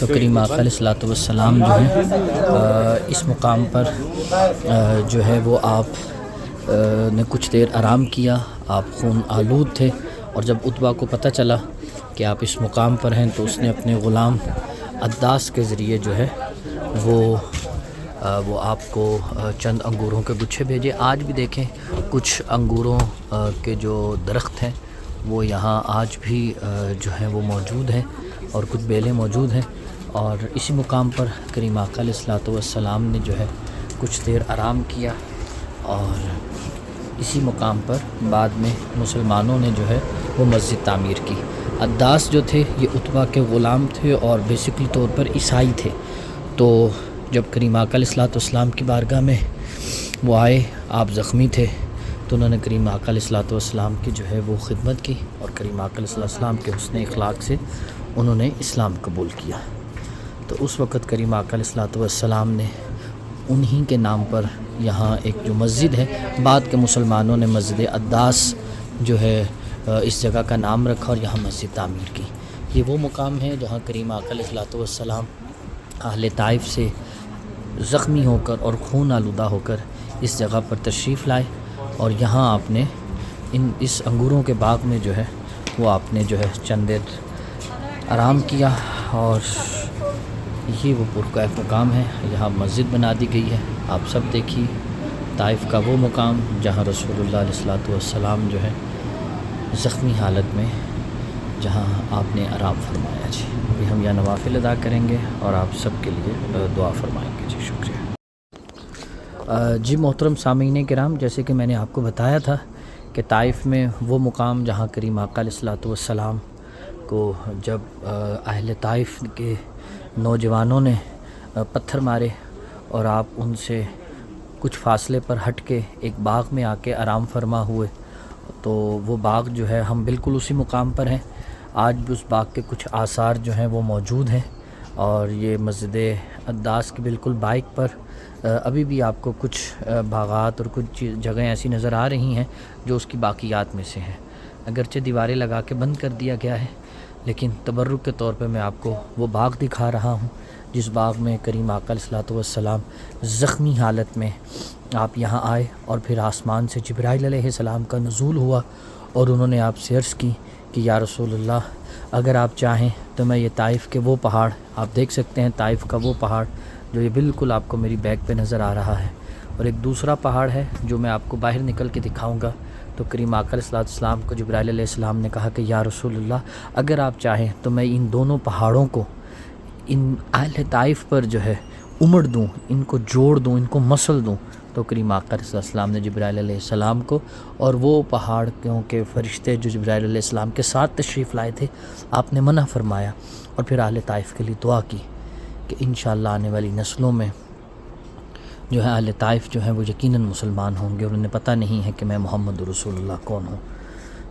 تو کریم آقا علیہ الصلوۃ والسلام جو ہے اس مقام پر جو ہے وہ آپ نے کچھ دیر آرام کیا، آپ خون آلود تھے، اور جب عتبہ کو پتہ چلا کہ آپ اس مقام پر ہیں تو اس نے اپنے غلام عداس کے ذریعے جو ہے وہ آپ کو چند انگوروں کے گچھے بھیجے۔ آج بھی دیکھیں کچھ انگوروں کے جو درخت ہیں وہ یہاں آج بھی جو ہیں وہ موجود ہیں، اور کچھ بیلیں موجود ہیں، اور اسی مقام پر کریم آقا علیہ الصلوۃ والسلام نے جو ہے کچھ دیر آرام کیا، اور اسی مقام پر بعد میں مسلمانوں نے جو ہے وہ مسجد تعمیر کی۔ عداس جو تھے یہ عتبہ کے غلام تھے اور بیسکلی طور پر عیسائی تھے، تو جب کریم آقا علیہ الصلوۃ والسلام کی بارگاہ میں وہ آئے، آپ زخمی تھے، تو انہوں نے کریم آقا علیہ الصلوۃ والسلام کی جو ہے وہ خدمت کی، اور کریم آقا علیہ الصلوۃ والسلام کے حسن اخلاق سے انہوں نے اسلام قبول کیا۔ تو اس وقت کریم آقا علیہ الصلوۃ والسلام نے انہی کے نام پر یہاں ایک جو مسجد ہے، بعد کے مسلمانوں نے مسجد عداس جو ہے اس جگہ کا نام رکھا اور یہاں مسجد تعمیر کی۔ یہ وہ مقام ہے جہاں کریم آقا علیہ الصلوۃ والسلام اہل طائف سے زخمی ہو کر اور خون آلودہ ہو کر اس جگہ پر تشریف لائے، اور یہاں آپ نے اس انگوروں کے باغ میں جو ہے وہ آپ نے جو ہے چند دیر آرام کیا، اور یہ وہ پرکیف مقام ہے۔ یہاں مسجد بنا دی گئی ہے، آپ سب دیکھیے، طائف کا وہ مقام جہاں رسول اللہ علیہ الصلوۃ والسلام جو ہے زخمی حالت میں جہاں آپ نے آرام فرمایا۔ جی ابھی ہم یہاں نوافل ادا کریں گے اور آپ سب کے لیے دعا فرمائیں گے۔ جی شکریہ۔ جی محترم سامعین کرام، جیسے کہ میں نے آپ کو بتایا تھا کہ طائف میں وہ مقام جہاں کریم آقا علیہ الصلوۃ والسلام کو جب اہل طائف کے نوجوانوں نے پتھر مارے اور آپ ان سے کچھ فاصلے پر ہٹ کے ایک باغ میں آ کے آرام فرما ہوئے، تو وہ باغ جو ہے ہم بالکل اسی مقام پر ہیں۔ آج بھی اس باغ کے کچھ آثار جو ہیں وہ موجود ہیں، اور یہ مسجد عداس کی بالکل بائک پر ابھی بھی آپ کو کچھ باغات اور کچھ جگہیں ایسی نظر آ رہی ہیں جو اس کی باقیات میں سے ہیں۔ اگرچہ دیواریں لگا کے بند کر دیا گیا ہے، لیکن تبرک کے طور پہ میں آپ کو وہ باغ دکھا رہا ہوں جس باغ میں کریم آقا علیہ الصلوۃ والسلام زخمی حالت میں آپ یہاں آئے، اور پھر آسمان سے جبرائیل علیہ السلام کا نزول ہوا، اور انہوں نے آپ سے عرض کی کہ یا رسول اللہ، اگر آپ چاہیں تو میں یہ طائف کے وہ پہاڑ، آپ دیکھ سکتے ہیں طائف کا وہ پہاڑ جو یہ بالکل آپ کو میری بیک پہ نظر آ رہا ہے، اور ایک دوسرا پہاڑ ہے جو میں آپ کو باہر نکل کے دکھاؤں گا۔ تو کریم آقا علیہ الصلوۃ والسلام کو جبرائیل علیہ السلام نے کہا کہ یا رسول اللہ، اگر آپ چاہیں تو میں ان دونوں پہاڑوں کو ان اہل طائف پر جو ہے امڑ دوں، ان کو جوڑ دوں، ان کو مسل دوں۔ تو کریم آقا علیہ السلام نے جبرائیل علیہ السلام کو اور وہ پہاڑ کے فرشتے جو جبرائیل علیہ السلام کے ساتھ تشریف لائے تھے، آپ نے منع فرمایا، اور پھر اہل طائف کے لیے دعا کی کہ انشاءاللہ آنے والی نسلوں میں جو ہے اہل طائف جو ہیں وہ یقیناً مسلمان ہوں گے، اور انہیں پتہ نہیں ہے کہ میں محمد رسول اللہ کون ہوں۔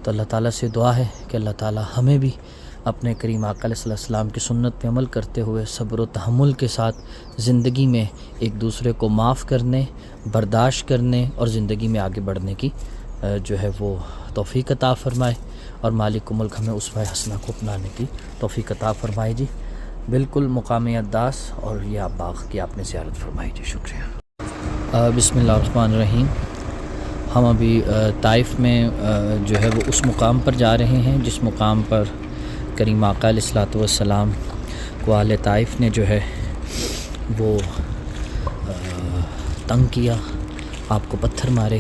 تو اللہ تعالیٰ سے دعا ہے کہ اللہ تعالیٰ ہمیں بھی اپنے کریم آقا علیہ السلام کی سنت پہ عمل کرتے ہوئے صبر و تحمل کے ساتھ زندگی میں ایک دوسرے کو معاف کرنے، برداشت کرنے اور زندگی میں آگے بڑھنے کی جو ہے وہ توفیق عطا فرمائے، اور مالک ملک ہمیں اسوہ حسنہ کو اپنانے کی توفیق عطا فرمائے۔ جی بالکل مقام عداس اور یہ آپ باغ کی آپ نے زیارت فرمائی۔ جی شکریہ۔ بسم اللہ الرحمن الرحیم۔ ہم ابھی طائف میں جو ہے وہ اس مقام پر جا رہے ہیں جس مقام پر کریم آقا علیہ الصلوۃ والسلام کو اہل طائف نے جو ہے وہ تنگ کیا، آپ کو پتھر مارے،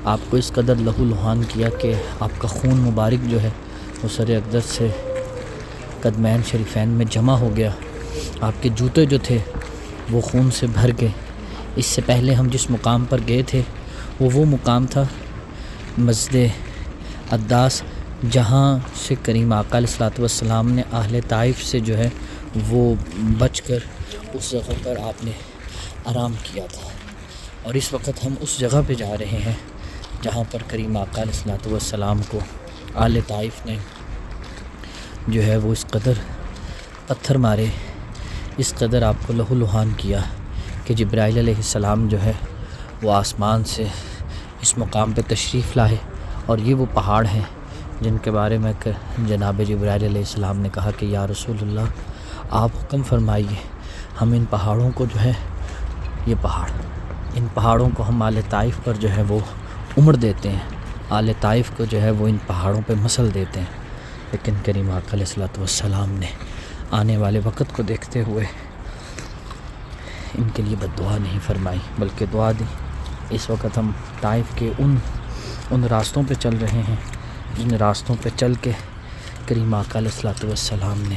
آپ کو اس قدر لہو لہان کیا کہ آپ کا خون مبارک جو ہے وہ سر اقدس سے قدمین شریفین میں جمع ہو گیا، آپ کے جوتے جو تھے وہ خون سے بھر گئے۔ اس سے پہلے ہم جس مقام پر گئے تھے وہ مقام تھا مسجد عداس، جہاں سے کریم آقا علیہ الصلوۃ والسلام نے اہل طائف سے جو ہے وہ بچ کر اس جگہ پر آپ نے آرام کیا تھا، اور اس وقت ہم اس جگہ پہ جا رہے ہیں جہاں پر کریم آقا علیہ الصلوۃ والسلام کو اہل طائف نے جو ہے وہ اس قدر پتھر مارے، اس قدر آپ کو لہو لہان کیا کہ جبرائیل علیہ السلام جو ہے وہ آسمان سے اس مقام پہ تشریف لائے، اور یہ وہ پہاڑ ہیں جن کے بارے میں جناب جبرائیل علیہ السلام نے کہا کہ یا رسول اللہ، آپ حکم فرمائیے ہم ان پہاڑوں کو جو ہے، یہ پہاڑ، ان پہاڑوں کو ہم آل طائف پر جو ہے وہ عمر دیتے ہیں، آل طائف کو جو ہے وہ ان پہاڑوں پہ مسل دیتے ہیں۔ لیکن کریم آقا علیہ الصلوۃ والسلام نے آنے والے وقت کو دیکھتے ہوئے ان کے لیے بد دعا نہیں فرمائی بلکہ دعا دی۔ اس وقت ہم طائف کے ان راستوں پہ چل رہے ہیں جن راستوں پہ چل کے کریم آقا علیہ الصلوۃ والسلام نے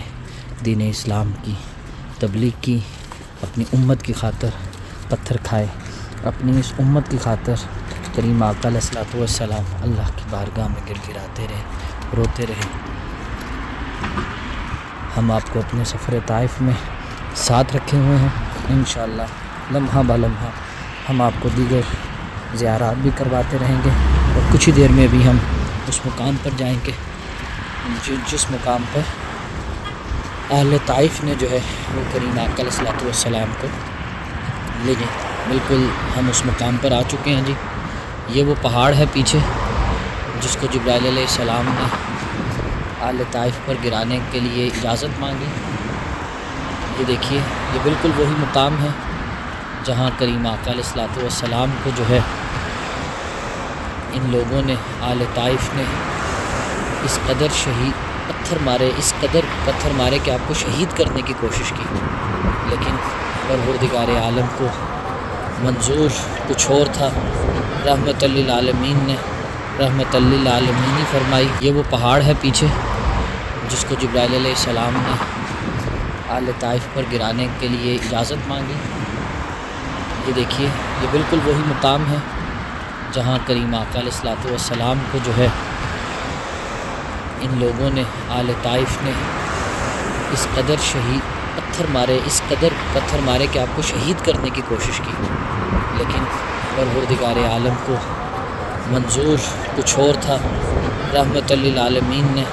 دین اسلام کی تبلیغ کی، اپنی امت کی خاطر پتھر کھائے، اپنی اس امت کی خاطر کریم آقا علیہ الصلوۃ والسلام اللہ کی بارگاہ میں گر گراتے رہے، روتے رہے۔ ہم آپ کو اپنے سفر طائف میں ساتھ رکھے ہوئے ہیں، انشاءاللہ لمحہ بہ لمحہ ہم آپ کو دیگر زیارات بھی کرواتے رہیں گے، اور کچھ ہی دیر میں بھی ہم اس مقام پر جائیں گے جس مقام پر اہل طائف نے جو ہے وہ کریم آقا علیہ الصلوۃ والسلام کو لے جائیں۔ بالکل ہم اس مقام پر آ چکے ہیں جی۔ یہ وہ پہاڑ ہے پیچھے جس کو جبرائیل علیہ السلام نے اہل طائف پر گرانے کے لیے اجازت مانگی۔ یہ دیکھیے، یہ بالکل وہی مقام ہے جہاں کریم آقا علیہ الصلوۃ والسلام کو جو ہے ان لوگوں نے، اہل طائف نے اس قدر اس قدر پتھر مارے کہ آپ کو شہید کرنے کی کوشش کی، لیکن پروردگار عالم کو منظور کچھ اور تھا۔ رحمت للعالمین نے رحمت للعالمین ہی فرمائی۔ یہ وہ پہاڑ ہے پیچھے جس کو جبرائیل علیہ السلام نے اہل طائف پر گرانے کے لیے اجازت مانگی۔ یہ دیکھیے، یہ بالکل وہی مقام ہے جہاں کریم آقا علیہ الصلوۃ والسلام کو جو ہے ان لوگوں نے، اہل طائف نے اس قدر پتھر مارے کہ آپ کو شہید کرنے کی کوشش کی، لیکن پروردگار عالم کو منظور کچھ اور تھا۔ رحمت للعالمین نے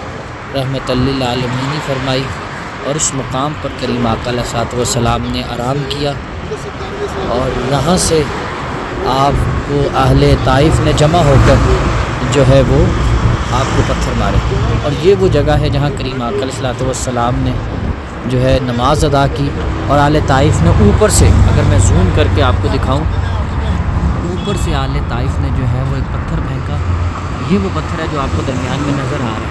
رحمت للعالمین ہی فرمائی، اور اس مقام پر کریم آقا علیہ الصلوۃ والسلام نے آرام کیا، اور یہاں سے آپ کو اہل طائف نے جمع ہو کر جو ہے وہ آپ کو پتھر مارے۔ اور یہ وہ جگہ ہے جہاں کریم آقا علیہ الصلوۃ والسلام نے جو ہے نماز ادا کی، اور اہل طائف نے اوپر سے، اگر میں زوم کر کے آپ کو دکھاؤں، اوپر سے اہل طائف نے جو ہے وہ ایک پتھر پھینکا۔ یہ وہ پتھر ہے جو آپ کو درمیان میں نظر آ رہا ہے،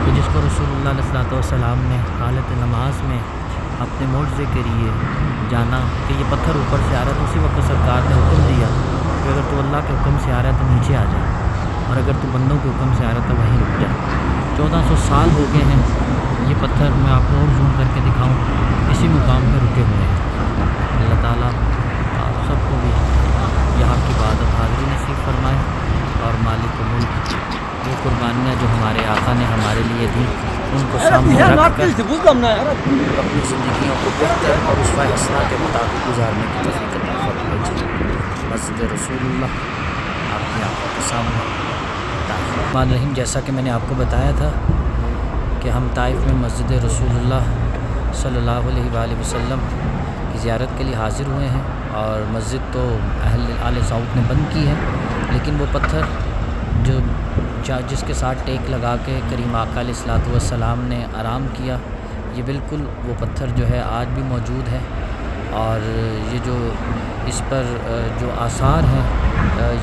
کہ جس کو رسول اللہ علیہ الصلوۃ والسلام نے حالت نماز میں اپنے معجزے کے لیے جانا کہ یہ پتھر اوپر سے آ رہا ہے، تو اسی وقت سرکار نے حکم دیا کہ اگر تو اللہ کے حکم سے آ رہا ہے تو نیچے آ جائے، اور اگر تو بندوں کے حکم سے آ رہا ہے تو وہیں رک جائے۔ 1400 سال ہو گئے ہیں یہ پتھر، میں آپ کو اور زوم کر کے دکھاؤں، اسی مقام پہ رکے ہوئے ہیں۔ اللہ تعالیٰ آپ سب کو بھی یہاں کی عبادت حاضری نصیب فرمائے، اور مالک ملک وہ قربانیاں جو ہمارے آقا نے ہمارے لیے دی ان کو سامنے رکھ کر اپنی زندگیوں کو بہتر اور اسوہ حسنہ کے مطابق گزارنے کی توفیق عطا فرمائے۔ مسجد رسول اللہ آپ کی آنکھوں کے سامنے الرحمن الرحیم، جیسا کہ میں نے آپ کو بتایا تھا کہ ہم طائف میں مسجد رسول اللہ صلی اللہ علیہ وآلہ وسلم کی زیارت کے لیے حاضر ہوئے ہیں، اور مسجد تو اہل آل سعود نے بند کی ہے، لیکن وہ پتھر جس کے ساتھ ٹیک لگا کے کریم آقا علیہ الصلوۃ والسلام نے آرام کیا، یہ بالکل وہ پتھر جو ہے آج بھی موجود ہے، اور یہ جو اس پر جو آثار ہیں،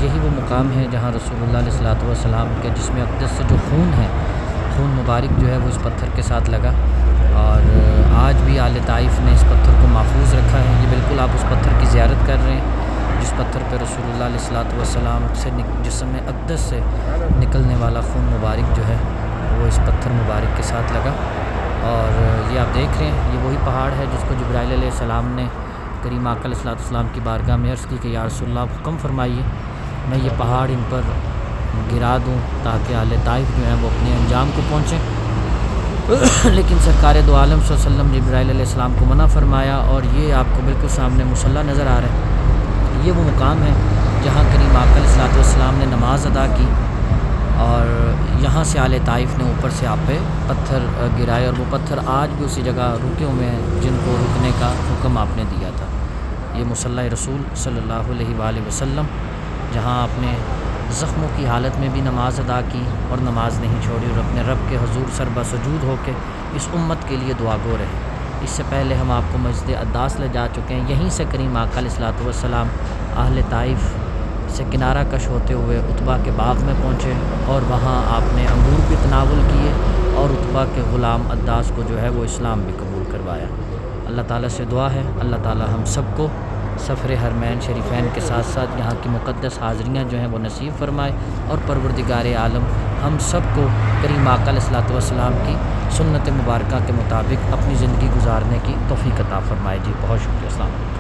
یہی وہ مقام ہے جہاں رسول اللہ علیہ الصلوۃ والسلام کے جسم اقدس سے جو خون ہے، خون مبارک جو ہے وہ اس پتھر کے ساتھ لگا، اور آج بھی آل طائف نے اس پتھر کو محفوظ رکھا ہے۔ یہ بالکل آپ اس پتھر کی زیارت کر رہے ہیں جس پتھر پہ رسول اللہ علیہ الصلوۃ والسلام سے جسم اقدس سے نکلنے والا خون مبارک جو ہے وہ اس پتھر مبارک کے ساتھ لگا۔ اور یہ آپ دیکھ رہے ہیں، یہ وہی پہاڑ ہے جس کو جبرائیل علیہ السلام نے کریم آقا علیہ الصلوۃ والسلام کی بارگاہ میں عرض کی کہ یا رسول اللہ آپ حکم فرمائیے میں یہ پہاڑ ان پر گرا دوں تاکہ اہل طائف جو ہیں وہ اپنے انجام کو پہنچیں، لیکن سرکار دو عالم صلی اللہ علیہ وسلم جبرائیل علیہ السلام کو منع فرمایا، اور یہ آپ کو بالکل سامنے مصلی نظر آ رہا ہے۔ یہ وہ مقام ہے جہاں کریم آقا علیہ الصلوۃ والسلام نے نماز ادا کی، اور یہاں سے اہل طائف نے اوپر سے آپ پہ پتھر گرائے، اور وہ پتھر آج بھی اسی جگہ رکے ہوئے ہیں جن کو رکنے کا حکم آپ نے دیا تھا۔ یہ مصلی رسول صلی اللہ علیہ وآلہ وسلم جہاں آپ نے زخموں کی حالت میں بھی نماز ادا کی اور نماز نہیں چھوڑی، اور اپنے رب کے حضور سر بسجود ہو کے اس امت کے لیے دعا گو رہے۔ اس سے پہلے ہم آپ کو مسجد عداس لے جا چکے ہیں. یہیں سے کریم آقا علیہ الصلوۃ والسلام اہل طائف سے کنارہ کش ہوتے ہوئے عتبہ کے باغ میں پہنچے اور وہاں آپ نے انگور بھی تناول کیے اور عتبہ کے غلام عداس کو جو ہے وہ اسلام بھی قبول کروایا. اللہ تعالیٰ سے دعا ہے اللہ تعالیٰ ہم سب کو سفر حرمین شریفین کے ساتھ ساتھ یہاں کی مقدس حاضریاں جو ہیں وہ نصیب فرمائے اور پروردگار عالم ہم سب کو کریم آقا علیہ الصلوۃ والسلام کی سنت مبارکہ کے مطابق اپنی زندگی گزارنے کی توفیق عطا فرمائے. جی بہت شکریہ. السلام علیکم.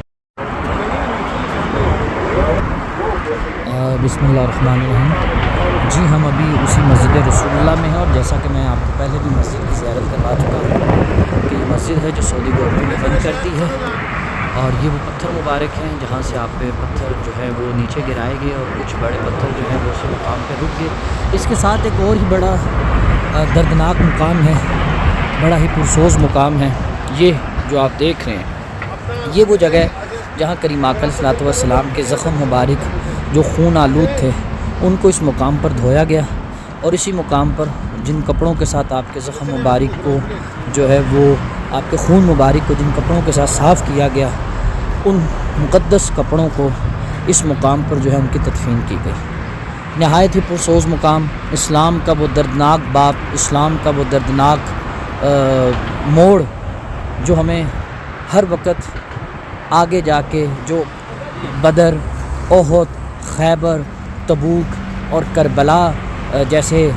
بسم اللہ الرحمن الرحیم. جی ہم ابھی اسی مسجد رسول اللہ میں ہیں اور جیسا کہ میں آپ کو پہلے بھی مسجد کی زیارت کروا چکا ہوں کہ یہ مسجد ہے جو سعودی گورنمنٹ نے بند کرتی ہے اور یہ وہ پتھر مبارک ہیں جہاں سے آپ پہ پتھر جو ہے وہ نیچے گرائے گئے اور کچھ بڑے پتھر جو ہیں وہ اسی مقام پہ رک گئے. اس کے ساتھ ایک اور ہی بڑا دردناک مقام ہے, بڑا ہی پرسوز مقام ہے. یہ جو آپ دیکھ رہے ہیں یہ وہ جگہ ہے جہاں کریم آقا علیہ الصلوۃ والسلام کے زخم مبارک جو خون آلود تھے ان کو اس مقام پر دھویا گیا اور اسی مقام پر جن کپڑوں کے ساتھ آپ کے زخم مبارک کو جو ہے وہ آپ کے خون مبارک کو جن کپڑوں کے ساتھ صاف کیا گیا ان مقدس کپڑوں کو اس مقام پر جو ہے ان کی تدفین کی گئی. نہایت ہی پرسوز مقام, اسلام کا وہ دردناک باب, اسلام کا وہ دردناک موڑ جو ہمیں ہر وقت آگے جا کے جو بدر, احد, خیبر, تبوک اور کربلا جیسے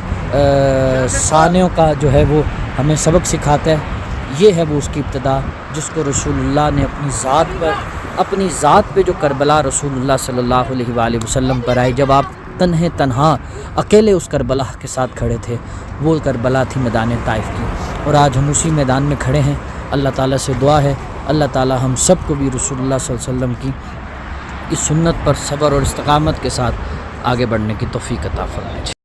سانحوں کا جو ہے وہ ہمیں سبق سکھاتا ہے. یہ ہے وہ اس کی ابتدا جس کو رسول اللہ نے اپنی ذات پہ جو کربلا رسول اللہ صلی اللہ علیہ وآلہ وسلم پر آئی, جب آپ تنہا اکیلے اس کربلا کے ساتھ کھڑے تھے, وہ کربلا تھی میدان طائف کی اور آج ہم اسی میدان میں کھڑے ہیں. اللہ تعالیٰ سے دعا ہے اللہ تعالیٰ ہم سب کو بھی رسول اللہ صلی اللہ علیہ وسلم کی اس سنت پر صبر اور استقامت کے ساتھ آگے بڑھنے کی توفیق عطا فرمائے.